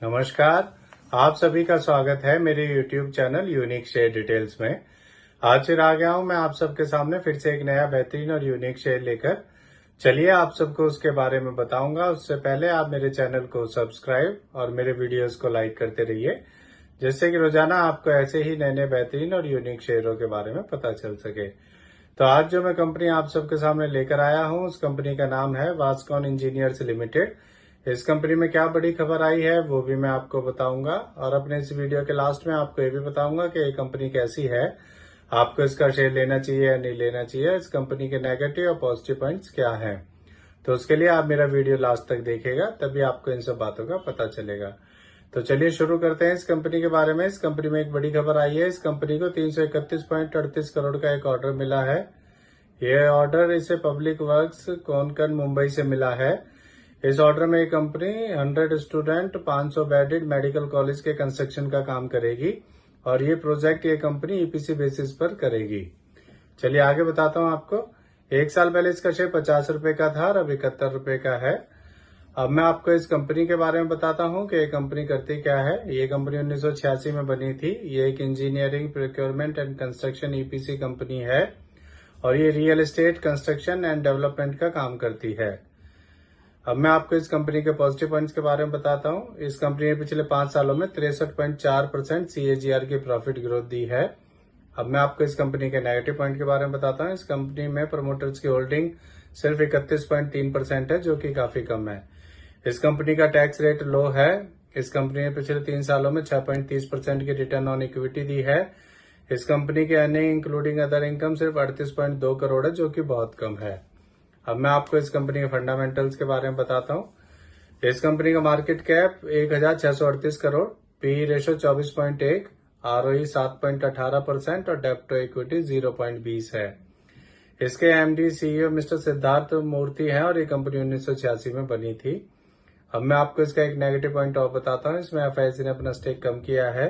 नमस्कार। आप सभी का स्वागत है मेरे YouTube channel unique share details में। आज फिर आ गया हूं मैं आप सबके सामने फिर से एक नया बेहतरीन और यूनिक शेयर लेकर। चलिए आप सबको उसके बारे में बताऊंगा। उससे पहले आप मेरे चैनल को सब्सक्राइब और मेरे वीडियोस को लाइक करते रहिए, जिससे कि रोजाना आपको ऐसे ही नए नए बेहतरीन और यूनिक शेयरों के बारे में पता चल सके। तो आज जो मैं कंपनी आप सबके सामने लेकर आया हूं, उस कंपनी का नाम है वास्कॉन इंजीनियर्स लिमिटेड। इस कंपनी में क्या बड़ी खबर आई है वो भी मैं आपको बताऊंगा, और अपने इस वीडियो के लास्ट में आपको ये भी बताऊंगा कि ये कंपनी कैसी है, आपको इसका शेयर लेना चाहिए या नहीं लेना चाहिए, इस कंपनी के नेगेटिव और पॉजिटिव पॉइंट्स क्या हैं। तो उसके लिए आप मेरा वीडियो लास्ट तक देखिएगा, तभी आपको इन सब बातों का पता चलेगा। तो चलिए शुरू करते हैं इस कंपनी के बारे में। इस कंपनी में एक बड़ी खबर आई है। इस कंपनी को 331.38 करोड़ का एक ऑर्डर मिला है। यह ऑर्डर इसे पब्लिक वर्क्स कोंकण मुंबई से मिला है। इस ऑर्डर में ये company 100 student 500 bedded medical college के कंस्ट्रक्शन का काम करेगी, और ये प्रोजेक्ट ये कंपनी ईपीसी बेसिस पर करेगी। चलिए आगे बताता हूँ आपको। एक साल पहले इसका शेयर 50 रुपए का था और अब 71 रुपए का है। अब मैं आपको इस कंपनी के बारे में बताता हूँ कि ये कंपनी करती क्या है। ये कंपनी 1986 में बनी थी। ये एक engineering, procurement and construction EPC company है, और ये real estate, construction and development का काम करती है। अब मैं आपको इस कंपनी के पॉजिटिव पॉइंट्स के बारे में बताता हूँ। इस कंपनी ने पिछले 5 सालों में 63.4% CAGR की प्रॉफिट ग्रोथ दी है। अब मैं आपको इस कंपनी के नेगेटिव पॉइंट के बारे में बताता हूँ। इस कंपनी में प्रमोटर्स की होल्डिंग सिर्फ 31.3% है, जो कि काफी कम है। इस कंपनी का टैक्स रेट लो है। इस कंपनी ने पिछले 3 सालों में 6.30% की रिटर्न ऑन इक्विटी दी है। इस कंपनी की अर्निंग इंक्लूडिंग अदर इनकम सिर्फ 38.2 करोड़ है, जो कि बहुत कम है। अब मैं आपको इस कंपनी के फंडामेंटल्स के बारे में बताता हूँ। इस कंपनी का market cap 1638 crore, P ratio 24.1, ROE 7.18% और डेब्ट टू इक्विटी 0.20 है। इसके MD CEO मिस्टर सिद्धार्थ मूर्ति हैं, और ये कंपनी 1986 में बनी थी। अब मैं आपको इसका एक नेगेटिव पॉइंट और बताता हूँ। इसमें FIS ने अपना स्टेक कम किया है।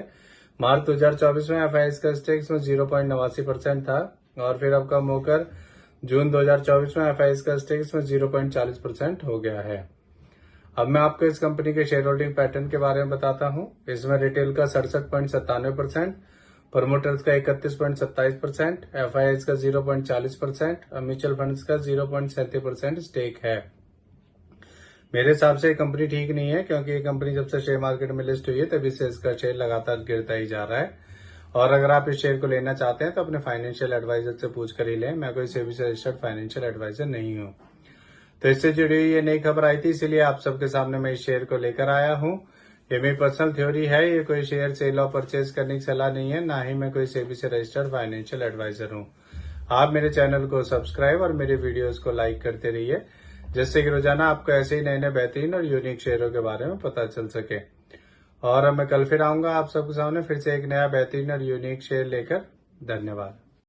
मार्च 2024 में FIS का स्टेक इसमें 0.89% था, और फिर अब कम होकर जून 2024 में FIS का स्टेक इसमें 0.40% हो गया है। अब मैं आपको इस कंपनी के शेयर होल्डिंग पैटर्न के बारे में बताता हूँ। इसमें रिटेल का 67.97%, प्रमोटर्स का 31.27%, FIS का 0.40% और म्यूचुअल फंड्स का 0.37% स्टेक है। मेरे हिसाब से ये कंपनी ठीक नहीं है, क्योंकि ये कंपनी जब से शेयर मार्केट में लिस्ट हुई है तभी से इसका शेयर लगातार गिरता ही जा रहा है। और अगर आप इस शेयर को लेना चाहते हैं तो अपने फाइनेंशियल एडवाइजर से पूछ कर ही लें। मैं कोई सेबी से रजिस्टर्ड फाइनेंशियल एडवाइजर नहीं हूं। तो इससे जुड़ी हुई ये नई खबर आई थी, इसीलिए आप सबके सामने मैं इस शेयर को लेकर आया हूं। ये मेरी पर्सनल थ्योरी है। ये कोई शेयर सेल और परचेज करने की सलाह नहीं है, ना ही मैं कोई सेबी से रजिस्टर्ड फाइनेंशियल एडवाइजर हूं। आप मेरे चैनल को सब्सक्राइब और मेरे वीडियोज को लाइक करते रहिए, जिससे कि रोजाना आपको ऐसे ही नए नए बेहतरीन और यूनिक शेयरों के बारे में पता चल सके। और अब मैं कल फिर आऊंगा आप सबके सामने फिर से एक नया बेहतरीन और यूनिक शेयर लेकर। धन्यवाद।